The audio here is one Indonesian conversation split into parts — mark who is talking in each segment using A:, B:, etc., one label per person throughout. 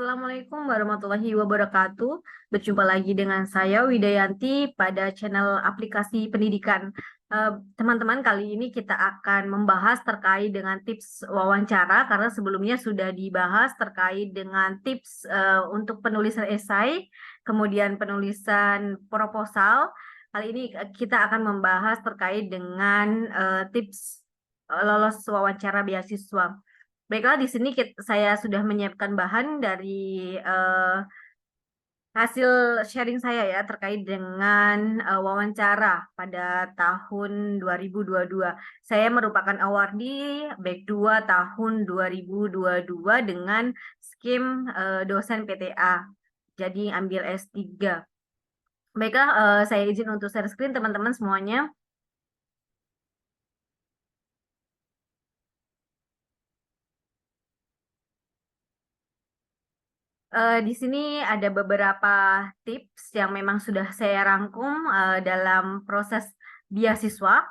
A: Assalamualaikum warahmatullahi wabarakatuh. Berjumpa lagi dengan saya Widayanti pada channel aplikasi pendidikan. Teman-teman, kali ini kita akan membahas terkait dengan tips wawancara karena sebelumnya sudah dibahas terkait dengan tips untuk penulisan esai, kemudian penulisan proposal. Kali ini kita akan membahas terkait dengan tips lolos wawancara beasiswa. Baiklah, di sini saya sudah menyiapkan bahan dari hasil sharing saya ya terkait dengan wawancara pada tahun 2022. Saya merupakan awardee Back 2 tahun 2022 dengan skim dosen PTA. Jadi ambil S3. Baiklah, saya izin untuk share screen teman-teman semuanya. Di sini ada beberapa tips yang memang sudah saya rangkum dalam proses beasiswa.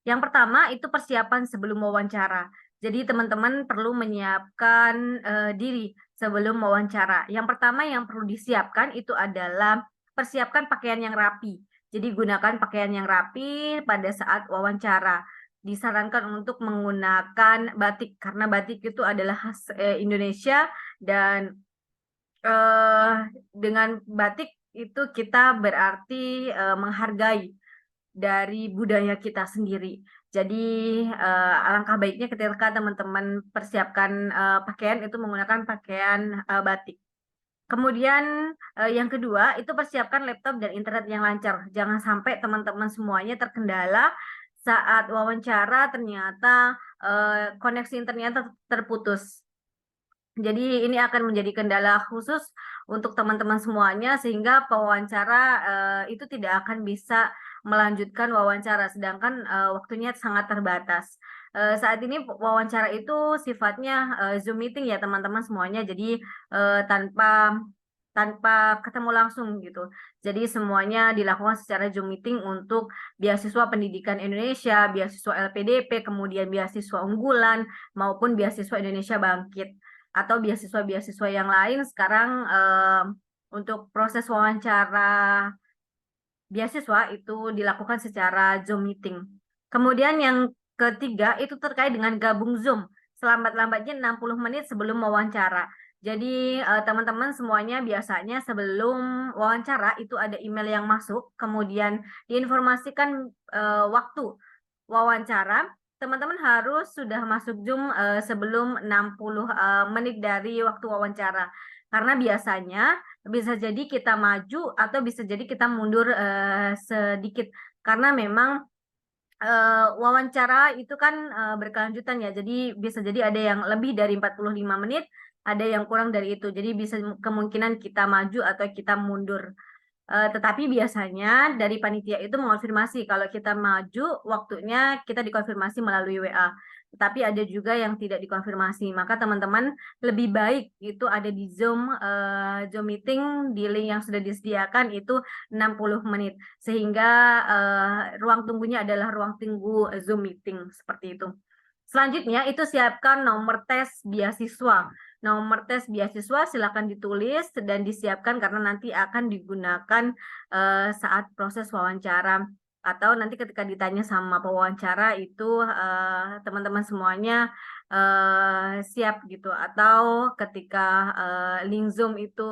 A: Yang pertama itu persiapan sebelum wawancara. Jadi teman-teman perlu menyiapkan diri sebelum wawancara. Yang pertama yang perlu disiapkan itu adalah persiapkan pakaian yang rapi. Jadi gunakan pakaian yang rapi pada saat wawancara. Disarankan untuk menggunakan batik karena batik itu adalah khas Indonesia dan dengan batik itu kita berarti menghargai dari budaya kita sendiri. Jadi alangkah baiknya ketika teman-teman persiapkan pakaian itu menggunakan pakaian batik. Kemudian yang kedua itu persiapkan laptop dan internet yang lancar. Jangan sampai teman-teman semuanya terkendala saat wawancara ternyata koneksi internetnya terputus. Jadi ini akan menjadi kendala khusus untuk teman-teman semuanya sehingga pewawancara itu tidak akan bisa melanjutkan wawancara sedangkan waktunya sangat terbatas. Saat ini wawancara itu sifatnya Zoom meeting ya teman-teman semuanya. Jadi tanpa tanpa ketemu langsung gitu. Jadi semuanya dilakukan secara Zoom meeting untuk beasiswa pendidikan Indonesia, beasiswa LPDP, kemudian beasiswa unggulan maupun beasiswa Indonesia Bangkit atau beasiswa-beasiswa yang lain sekarang untuk proses wawancara beasiswa itu dilakukan secara Zoom meeting. Kemudian yang ketiga itu terkait dengan gabung Zoom selambat-lambatnya 60 menit sebelum wawancara. Jadi teman-teman semuanya biasanya sebelum wawancara itu ada email yang masuk, kemudian diinformasikan waktu wawancara. Teman-teman harus sudah masuk Zoom sebelum 60 menit dari waktu wawancara. Karena biasanya bisa jadi kita maju atau bisa jadi kita mundur sedikit. Karena memang wawancara itu kan berkelanjutan ya. Jadi bisa jadi ada yang lebih dari 45 menit, ada yang kurang dari itu. Jadi bisa kemungkinan kita maju atau kita mundur. Tetapi biasanya dari panitia itu mengonfirmasi kalau kita maju waktunya kita dikonfirmasi melalui WA. Tetapi ada juga yang tidak dikonfirmasi. Maka teman-teman lebih baik itu ada di Zoom meeting di link yang sudah disediakan itu 60 menit. Sehingga ruang tunggunya adalah ruang tunggu Zoom meeting seperti itu. Selanjutnya itu siapkan nomor tes beasiswa. Nomor tes beasiswa silakan ditulis dan disiapkan karena nanti akan digunakan saat proses wawancara atau nanti ketika ditanya sama pewawancara itu teman-teman semuanya siap gitu atau ketika link Zoom itu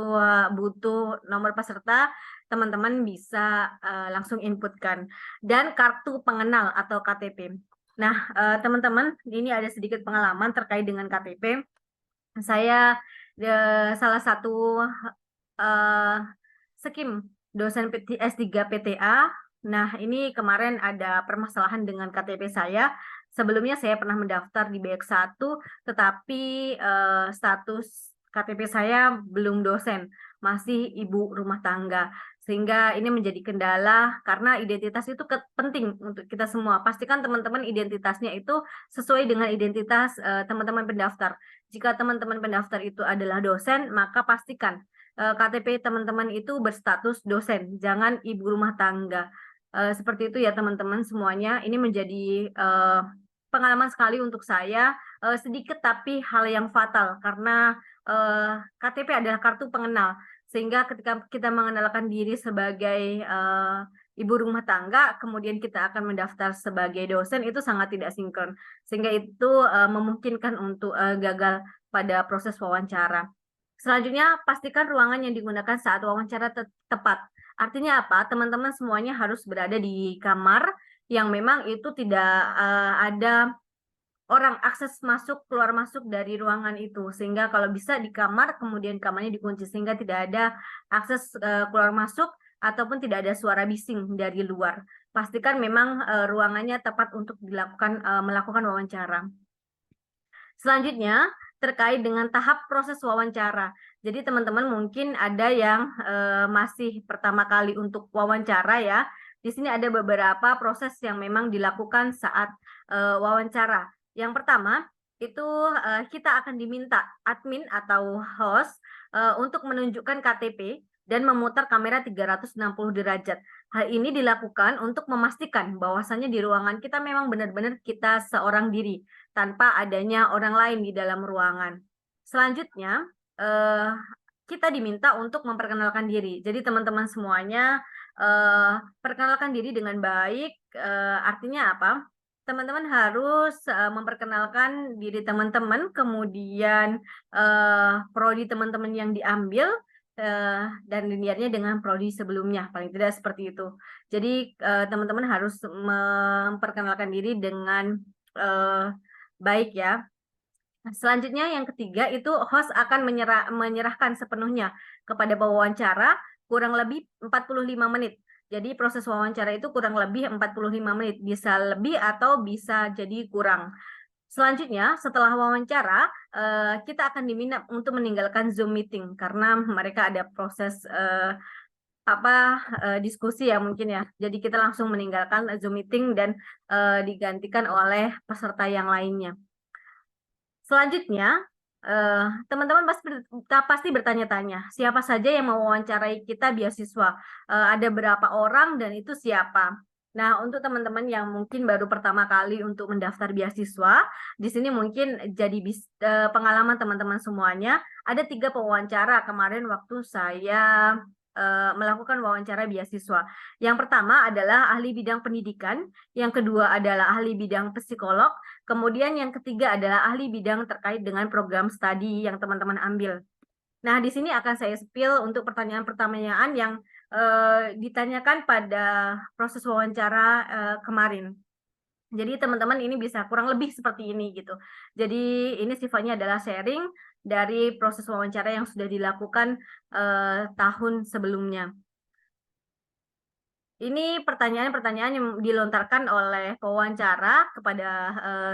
A: butuh nomor peserta teman-teman bisa langsung inputkan dan kartu pengenal atau KTP. Nah, teman-teman, ini ada sedikit pengalaman terkait dengan KTP. Saya salah satu skim dosen S3 PTA. Nah, ini kemarin ada permasalahan dengan KTP saya. Sebelumnya saya pernah mendaftar di BX1, tetapi status KTP saya belum dosen, masih ibu rumah tangga. Sehingga ini menjadi kendala karena identitas itu penting untuk kita semua. Pastikan teman-teman identitasnya itu sesuai dengan identitas teman-teman pendaftar. Jika teman-teman pendaftar itu adalah dosen, maka pastikan KTP teman-teman itu berstatus dosen, jangan ibu rumah tangga. Seperti itu ya teman-teman semuanya. Ini menjadi pengalaman sekali untuk saya, sedikit tapi hal yang fatal karena KTP adalah kartu pengenal. Sehingga ketika kita mengenalkan diri sebagai ibu rumah tangga, kemudian kita akan mendaftar sebagai dosen, itu sangat tidak sinkron. Sehingga itu memungkinkan untuk gagal pada proses wawancara. Selanjutnya, pastikan ruangan yang digunakan saat wawancara tepat. Artinya apa? Teman-teman semuanya harus berada di kamar yang memang itu tidak ada orang akses masuk keluar masuk dari ruangan itu, sehingga kalau bisa di kamar, kemudian kamarnya dikunci sehingga tidak ada akses keluar masuk ataupun tidak ada suara bising dari luar. Pastikan memang ruangannya tepat untuk melakukan wawancara. Selanjutnya terkait dengan tahap proses wawancara. Jadi teman-teman mungkin ada yang masih pertama kali untuk wawancara ya. Di sini ada beberapa proses yang memang dilakukan saat wawancara. Yang pertama, itu kita akan diminta admin atau host untuk menunjukkan KTP dan memutar kamera 360 derajat. Hal ini dilakukan untuk memastikan bahwasannya di ruangan kita memang benar-benar kita seorang diri, tanpa adanya orang lain di dalam ruangan. Selanjutnya, kita diminta untuk memperkenalkan diri. Jadi teman-teman semuanya perkenalkan diri dengan baik, artinya apa? Teman-teman harus memperkenalkan diri teman-teman, kemudian prodi teman-teman yang diambil, dan linearnya dengan prodi sebelumnya, paling tidak seperti itu. Jadi teman-teman harus memperkenalkan diri dengan baik ya. Selanjutnya yang ketiga itu host akan menyerahkan sepenuhnya kepada pewawancara kurang lebih 45 menit. Jadi proses wawancara itu kurang lebih 45 menit, bisa lebih atau bisa jadi kurang. Selanjutnya, setelah wawancara, kita akan diminta untuk meninggalkan Zoom meeting karena mereka ada proses diskusi ya mungkin ya. Jadi kita langsung meninggalkan Zoom meeting dan digantikan oleh peserta yang lainnya. Selanjutnya, teman-teman pasti bertanya-tanya, siapa saja yang mewawancarai kita beasiswa? Ada berapa orang dan itu siapa? Nah, untuk teman-teman yang mungkin baru pertama kali untuk mendaftar beasiswa, di sini mungkin jadi pengalaman teman-teman semuanya. Ada 3 pewawancara kemarin waktu saya melakukan wawancara beasiswa. Yang pertama adalah ahli bidang pendidikan, yang kedua adalah ahli bidang psikolog, kemudian yang ketiga adalah ahli bidang terkait dengan program studi yang teman-teman ambil. Nah, di sini akan saya spill untuk pertanyaan-pertanyaan yang ditanyakan pada proses wawancara kemarin. Jadi teman-teman ini bisa kurang lebih seperti ini gitu. Jadi ini sifatnya adalah sharing dari proses wawancara yang sudah dilakukan tahun sebelumnya. Ini pertanyaan-pertanyaan yang dilontarkan oleh pewawancara kepada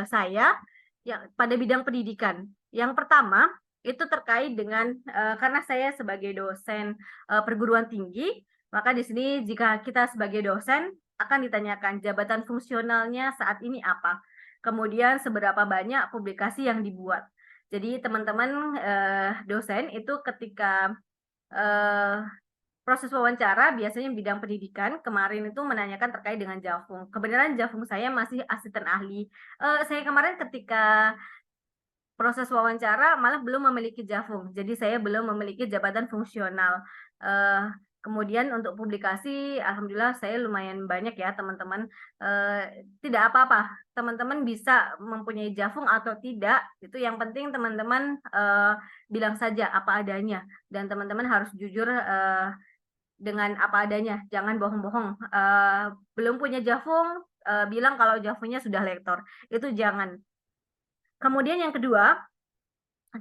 A: saya ya, pada bidang pendidikan. Yang pertama itu terkait dengan karena saya sebagai dosen perguruan tinggi, maka di sini jika kita sebagai dosen akan ditanyakan jabatan fungsionalnya saat ini apa, kemudian seberapa banyak publikasi yang dibuat. Jadi teman-teman dosen itu ketika proses wawancara biasanya bidang pendidikan kemarin itu menanyakan terkait dengan Jafung. Kebenaran Jafung saya masih asisten ahli. Saya kemarin ketika proses wawancara malah belum memiliki Jafung, jadi saya belum memiliki jabatan fungsional. Kemudian untuk publikasi, alhamdulillah saya lumayan banyak ya teman-teman. Tidak apa-apa, teman-teman bisa mempunyai Jafung atau tidak, itu yang penting teman-teman bilang saja apa adanya, dan teman-teman harus jujur dengan apa adanya, jangan bohong-bohong. Belum punya Jafung, bilang kalau Jafungnya sudah lektor, itu jangan. Kemudian yang kedua,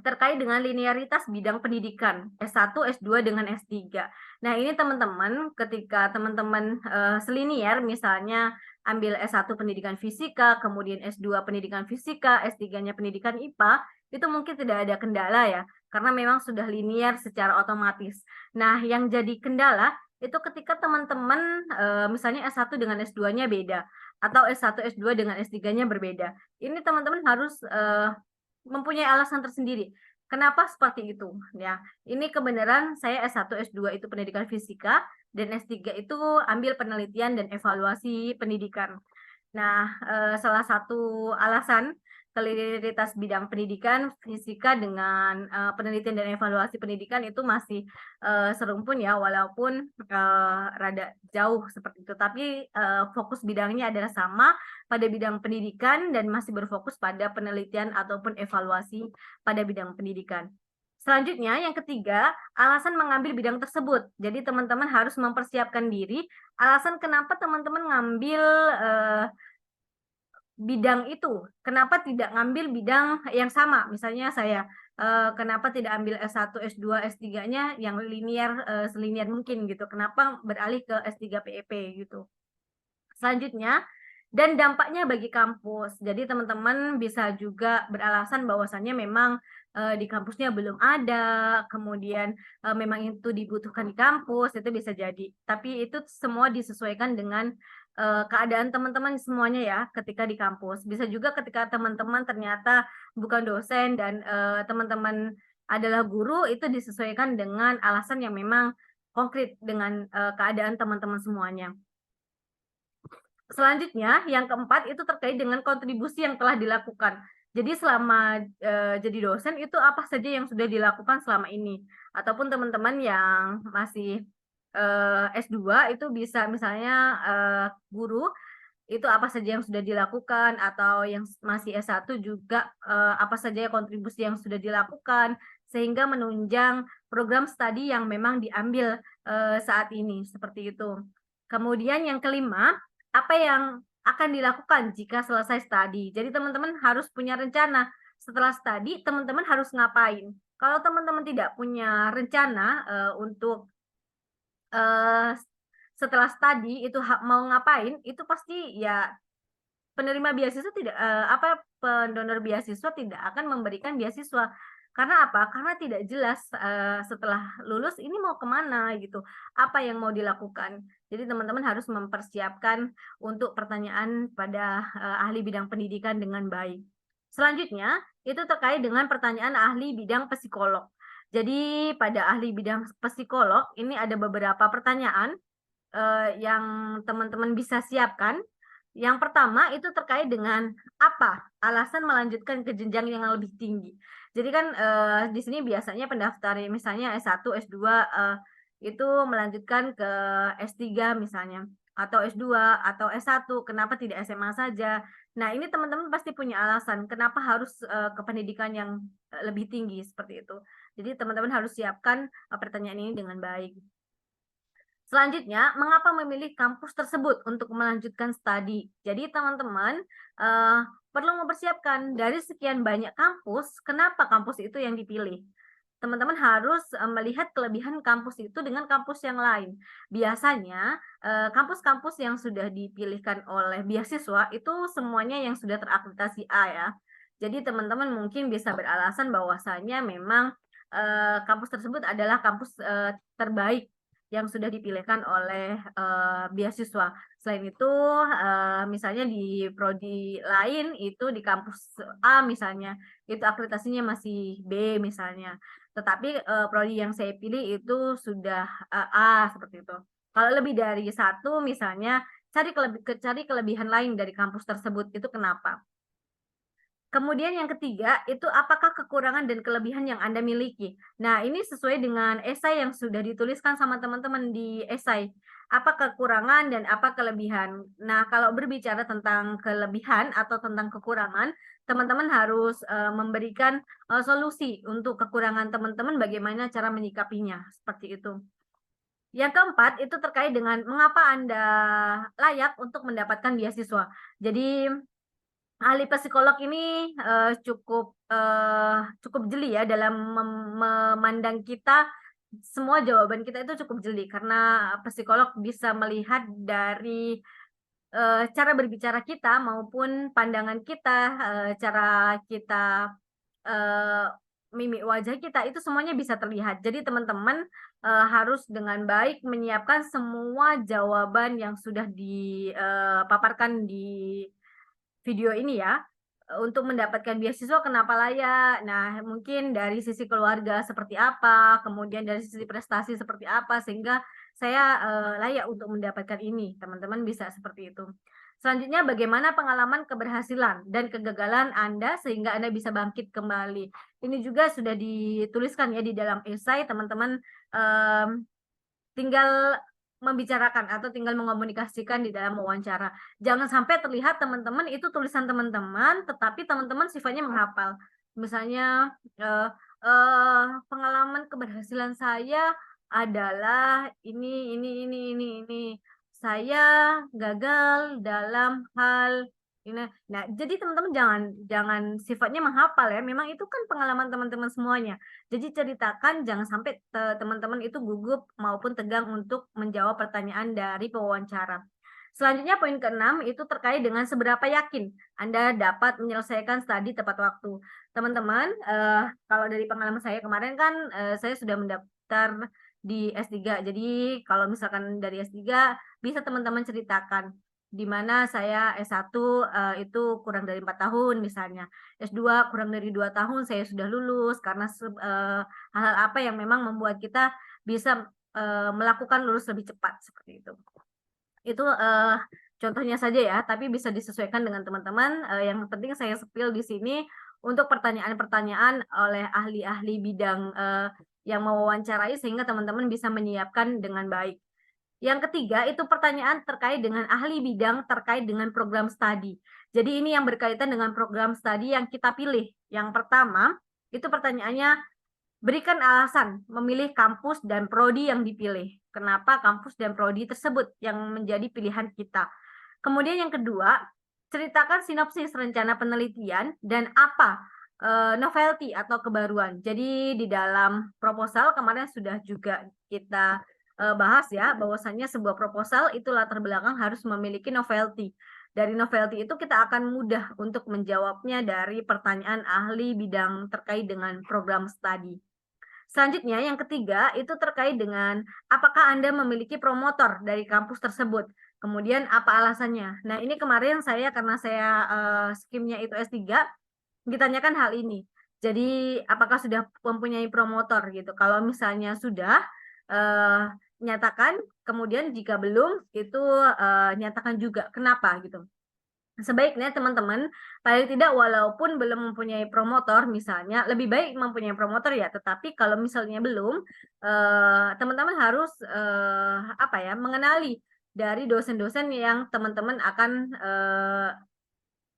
A: terkait dengan linearitas bidang pendidikan S1, S2 dengan S3. Nah, ini teman-teman ketika teman-teman selinier misalnya ambil S1 pendidikan fisika, kemudian S2 pendidikan fisika, S3-nya pendidikan IPA, itu mungkin tidak ada kendala ya, karena memang sudah linear secara otomatis. Nah, yang jadi kendala itu ketika teman-teman misalnya S1 dengan S2-nya beda, atau S1, S2 dengan S3-nya berbeda. Ini teman-teman harus mempunyai alasan tersendiri. Kenapa seperti itu? Ya, ini kebenaran saya S1, S2 itu pendidikan fisika, dan S3 itu ambil penelitian dan evaluasi pendidikan. Nah, salah satu alasan Klaritas bidang pendidikan, fisika dengan penelitian dan evaluasi pendidikan itu masih serumpun ya, walaupun rada jauh seperti itu. Tapi fokus bidangnya adalah sama pada bidang pendidikan dan masih berfokus pada penelitian ataupun evaluasi pada bidang pendidikan. Selanjutnya, yang ketiga, alasan mengambil bidang tersebut. Jadi teman-teman harus mempersiapkan diri, alasan kenapa teman-teman ngambil bidang itu. Kenapa tidak ngambil bidang yang sama? Misalnya saya, kenapa tidak ambil S1, S2, S3-nya yang linear, selinier mungkin gitu. Kenapa beralih ke S3 PEP gitu. Selanjutnya, dan dampaknya bagi kampus. Jadi teman-teman bisa juga beralasan bahwasannya memang di kampusnya belum ada, kemudian memang itu dibutuhkan di kampus, itu bisa jadi. Tapi itu semua disesuaikan dengan keadaan teman-teman semuanya ya ketika di kampus. Bisa juga ketika teman-teman ternyata bukan dosen dan teman-teman adalah guru, itu disesuaikan dengan alasan yang memang konkret dengan keadaan teman-teman semuanya. Selanjutnya, yang keempat itu terkait dengan kontribusi yang telah dilakukan. Jadi selama jadi dosen itu apa saja yang sudah dilakukan selama ini? Ataupun teman-teman yang masih S2 itu bisa misalnya guru itu apa saja yang sudah dilakukan, atau yang masih S1 juga apa saja kontribusi yang sudah dilakukan sehingga menunjang program studi yang memang diambil saat ini, seperti itu. Kemudian yang kelima, apa yang akan dilakukan jika selesai studi. Jadi teman-teman harus punya rencana. Setelah studi, teman-teman harus ngapain. Kalau teman-teman tidak punya rencana untuk setelah studi itu mau ngapain, itu pasti ya penerima beasiswa tidak pendonor beasiswa tidak akan memberikan beasiswa. Karena apa? Karena tidak jelas setelah lulus ini mau kemana gitu, apa yang mau dilakukan. Jadi teman-teman harus mempersiapkan untuk pertanyaan pada ahli bidang pendidikan dengan baik. Selanjutnya, itu terkait dengan pertanyaan ahli bidang psikolog. Jadi pada ahli bidang psikolog ini ada beberapa pertanyaan yang teman-teman bisa siapkan. Yang pertama itu terkait dengan apa alasan melanjutkan ke jenjang yang lebih tinggi. Jadi kan di sini biasanya pendaftar misalnya S1, S2 itu melanjutkan ke S3 misalnya, atau S2 atau S1, kenapa tidak SMA saja. Nah, ini teman-teman pasti punya alasan kenapa harus ke pendidikan yang lebih tinggi seperti itu. Jadi teman-teman harus siapkan pertanyaan ini dengan baik. Selanjutnya, mengapa memilih kampus tersebut untuk melanjutkan studi? Jadi teman-teman perlu mempersiapkan dari sekian banyak kampus, kenapa kampus itu yang dipilih? Teman-teman harus melihat kelebihan kampus itu dengan kampus yang lain. Biasanya kampus-kampus yang sudah dipilihkan oleh beasiswa itu semuanya yang sudah terakreditasi A ya. Jadi teman-teman mungkin bisa beralasan bahwasanya memang kampus tersebut adalah kampus terbaik yang sudah dipilihkan oleh beasiswa. Selain itu, misalnya di prodi lain itu di kampus A misalnya, itu akreditasinya masih B misalnya. Tetapi prodi yang saya pilih itu sudah A seperti itu. Kalau lebih dari satu misalnya, cari kelebihan lain dari kampus tersebut, itu kenapa? Kemudian yang ketiga, itu apakah kekurangan dan kelebihan yang Anda miliki? Nah, ini sesuai dengan esai yang sudah dituliskan sama teman-teman di esai. Apa kekurangan dan apa kelebihan? Nah, kalau berbicara tentang kelebihan atau tentang kekurangan, teman-teman harus memberikan solusi untuk kekurangan teman-teman, bagaimana cara menyikapinya, seperti itu. Yang keempat, itu terkait dengan mengapa Anda layak untuk mendapatkan beasiswa. Jadi, ahli psikolog ini cukup jeli ya dalam memandang kita, semua jawaban kita itu cukup jeli karena psikolog bisa melihat dari cara berbicara kita maupun pandangan kita, cara kita mimik wajah kita itu semuanya bisa terlihat. Jadi teman-teman harus dengan baik menyiapkan semua jawaban yang sudah dipaparkan di video ini ya, untuk mendapatkan beasiswa kenapa layak. Nah, mungkin dari sisi keluarga seperti apa, kemudian dari sisi prestasi seperti apa, sehingga saya layak untuk mendapatkan ini. Teman-teman bisa seperti itu. Selanjutnya, bagaimana pengalaman keberhasilan dan kegagalan Anda sehingga Anda bisa bangkit kembali. Ini juga sudah dituliskan ya di dalam esai, teman-teman tinggal membicarakan atau tinggal mengomunikasikan di dalam wawancara. Jangan sampai terlihat teman-teman itu tulisan teman-teman, tetapi teman-teman sifatnya menghafal. Misalnya, pengalaman keberhasilan saya adalah ini. Saya gagal dalam hal ini. Nah, jadi teman-teman jangan sifatnya menghafal ya, memang itu kan pengalaman teman-teman semuanya. Jadi ceritakan, jangan sampai teman-teman itu gugup maupun tegang untuk menjawab pertanyaan dari pewawancara. Selanjutnya poin ke-6 itu terkait dengan seberapa yakin Anda dapat menyelesaikan studi tepat waktu. Teman-teman, kalau dari pengalaman saya kemarin kan, saya sudah mendaftar di S3. Jadi kalau misalkan dari S3 bisa teman-teman ceritakan di mana saya S1 itu kurang dari 4 tahun misalnya. S2 kurang dari 2 tahun saya sudah lulus karena hal-hal apa yang memang membuat kita bisa melakukan lulus lebih cepat seperti itu. Itu contohnya saja ya, tapi bisa disesuaikan dengan teman-teman. Yang penting saya spill di sini untuk pertanyaan-pertanyaan oleh ahli-ahli bidang yang mewawancarai sehingga teman-teman bisa menyiapkan dengan baik. Yang ketiga itu pertanyaan terkait dengan ahli bidang terkait dengan program studi. Jadi ini yang berkaitan dengan program studi yang kita pilih. Yang pertama, itu pertanyaannya, berikan alasan memilih kampus dan prodi yang dipilih. Kenapa kampus dan prodi tersebut yang menjadi pilihan kita. Kemudian yang kedua, ceritakan sinopsis rencana penelitian dan apa novelty atau kebaruan. Jadi di dalam proposal kemarin sudah juga kita bahas ya, bahwasannya sebuah proposal itu latar belakang harus memiliki novelty. Dari novelty itu kita akan mudah untuk menjawabnya dari pertanyaan ahli bidang terkait dengan program studi. Selanjutnya yang ketiga itu terkait dengan apakah Anda memiliki promotor dari kampus tersebut. Kemudian apa alasannya. Nah ini kemarin saya karena saya skimnya itu S3, ditanyakan hal ini. Jadi apakah sudah mempunyai promotor gitu. Kalau misalnya sudah, nyatakan, kemudian jika belum itu nyatakan juga kenapa gitu. Sebaiknya teman-teman paling tidak walaupun belum mempunyai promotor misalnya, lebih baik mempunyai promotor ya, tetapi kalau misalnya belum, teman-teman harus apa ya, mengenali dari dosen-dosen yang teman-teman akan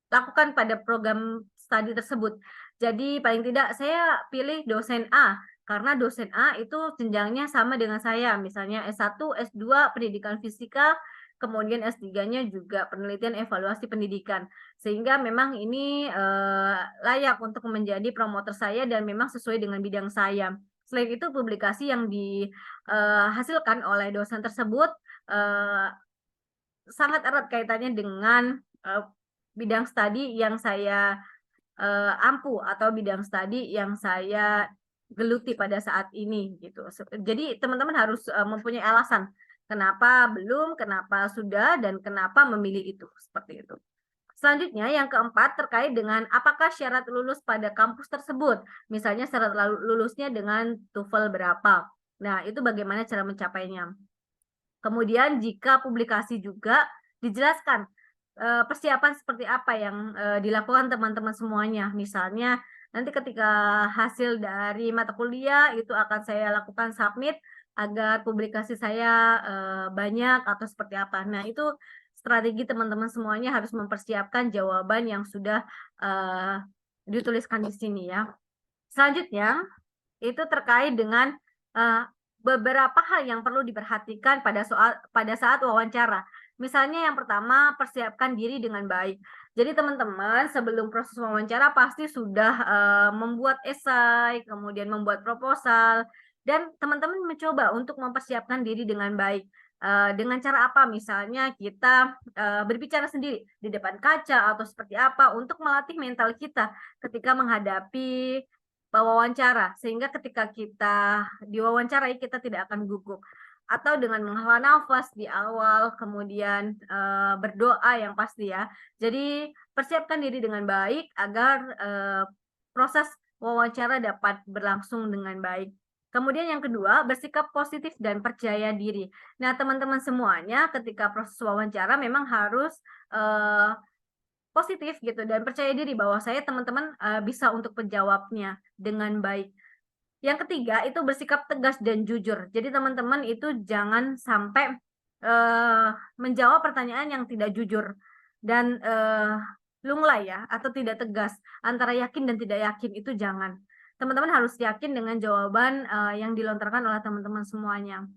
A: lakukan pada program studi tersebut. Jadi paling tidak saya pilih dosen A, karena dosen A itu jenjangnya sama dengan saya, misalnya S1, S2 pendidikan fisika, kemudian S3-nya juga penelitian evaluasi pendidikan. Sehingga memang ini layak untuk menjadi promotor saya dan memang sesuai dengan bidang saya. Selain itu publikasi yang dihasilkan oleh dosen tersebut sangat erat kaitannya dengan bidang studi yang saya ampu atau bidang studi yang saya geluti pada saat ini gitu. Jadi teman-teman harus mempunyai alasan kenapa belum, kenapa sudah, dan kenapa memilih itu, seperti itu. Selanjutnya yang keempat terkait dengan apakah syarat lulus pada kampus tersebut. Misalnya syarat lulusnya dengan TOEFL berapa. Nah, itu bagaimana cara mencapainya. Kemudian jika publikasi juga dijelaskan persiapan seperti apa yang dilakukan teman-teman semuanya. Misalnya nanti ketika hasil dari mata kuliah itu akan saya lakukan submit agar publikasi saya banyak atau seperti apa. Nah, itu strategi teman-teman semuanya harus mempersiapkan jawaban yang sudah dituliskan di sini ya. Selanjutnya itu terkait dengan beberapa hal yang perlu diperhatikan pada saat wawancara. Misalnya yang pertama, persiapkan diri dengan baik. Jadi teman-teman sebelum proses wawancara pasti sudah membuat esai, kemudian membuat proposal, dan teman-teman mencoba untuk mempersiapkan diri dengan baik. Dengan cara apa? Misalnya kita berbicara sendiri di depan kaca atau seperti apa untuk melatih mental kita ketika menghadapi wawancara, sehingga ketika kita diwawancarai kita tidak akan gugup. Atau dengan menghela nafas di awal, kemudian berdoa yang pasti ya. Jadi persiapkan diri dengan baik agar proses wawancara dapat berlangsung dengan baik. Kemudian yang kedua, bersikap positif dan percaya diri. Nah, teman-teman semuanya ketika proses wawancara memang harus, eee, positif gitu dan percaya diri bahwa saya teman-teman, bisa untuk menjawabnya dengan baik. Yang ketiga itu bersikap tegas dan jujur. Jadi teman-teman itu jangan sampai, menjawab pertanyaan yang tidak jujur dan, lunglai ya atau tidak tegas, antara yakin dan tidak yakin itu jangan. Teman-teman harus yakin dengan jawaban, yang dilontarkan oleh teman-teman semuanya.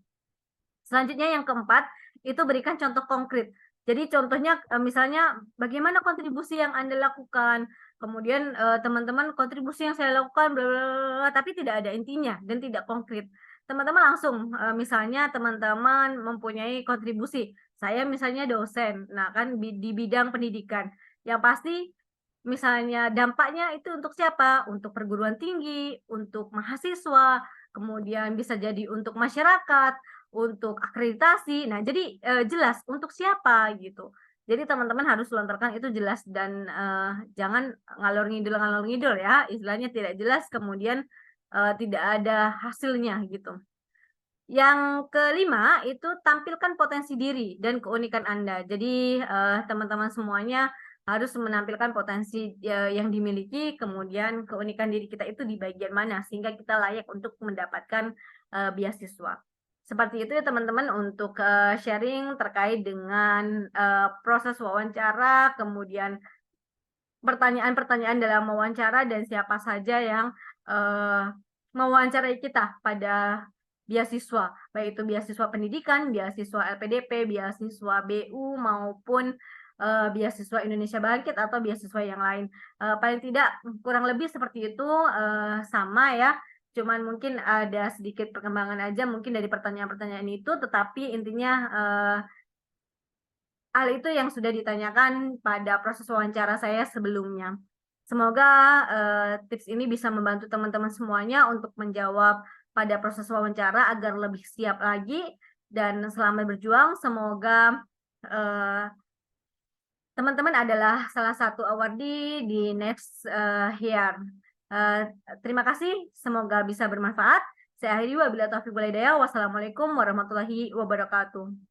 A: Selanjutnya yang keempat, itu berikan contoh konkret. Jadi contohnya, misalnya bagaimana kontribusi yang Anda lakukan, kemudian, teman-teman kontribusi yang saya lakukan bla bla bla bla, tapi tidak ada intinya dan tidak konkret. Teman-teman langsung, misalnya teman-teman mempunyai kontribusi, saya misalnya dosen, nah kan di bidang pendidikan, yang pasti misalnya dampaknya itu untuk siapa? Untuk perguruan tinggi, untuk mahasiswa, kemudian bisa jadi untuk masyarakat, untuk akreditasi. Nah, jadi, jelas untuk siapa gitu. Jadi teman-teman harus lontarkan itu jelas dan, jangan ngalor ngidul ya, istilahnya tidak jelas kemudian, tidak ada hasilnya gitu. Yang kelima itu tampilkan potensi diri dan keunikan Anda. Jadi, teman-teman semuanya harus menampilkan potensi, yang dimiliki, kemudian keunikan diri kita itu di bagian mana, sehingga kita layak untuk mendapatkan, beasiswa. Seperti itu ya teman-teman untuk, sharing terkait dengan, proses wawancara, kemudian pertanyaan-pertanyaan dalam wawancara dan siapa saja yang, mewawancarai kita pada beasiswa, baik itu beasiswa pendidikan, beasiswa LPDP, beasiswa BU, maupun, beasiswa Indonesia Bangkit atau beasiswa yang lain. Paling tidak kurang lebih seperti itu, sama ya, cuman mungkin ada sedikit perkembangan aja mungkin dari pertanyaan-pertanyaan itu, tetapi intinya, hal itu yang sudah ditanyakan pada proses wawancara saya sebelumnya. Semoga, tips ini bisa membantu teman-teman semuanya untuk menjawab pada proses wawancara agar lebih siap lagi dan selamat berjuang. Semoga, eee, teman-teman adalah salah satu awardee di next, year. Terima kasih, semoga bisa bermanfaat. Saya akhiri wabillahi taufiq wal hidayah. Wassalamualaikum warahmatullahi wabarakatuh.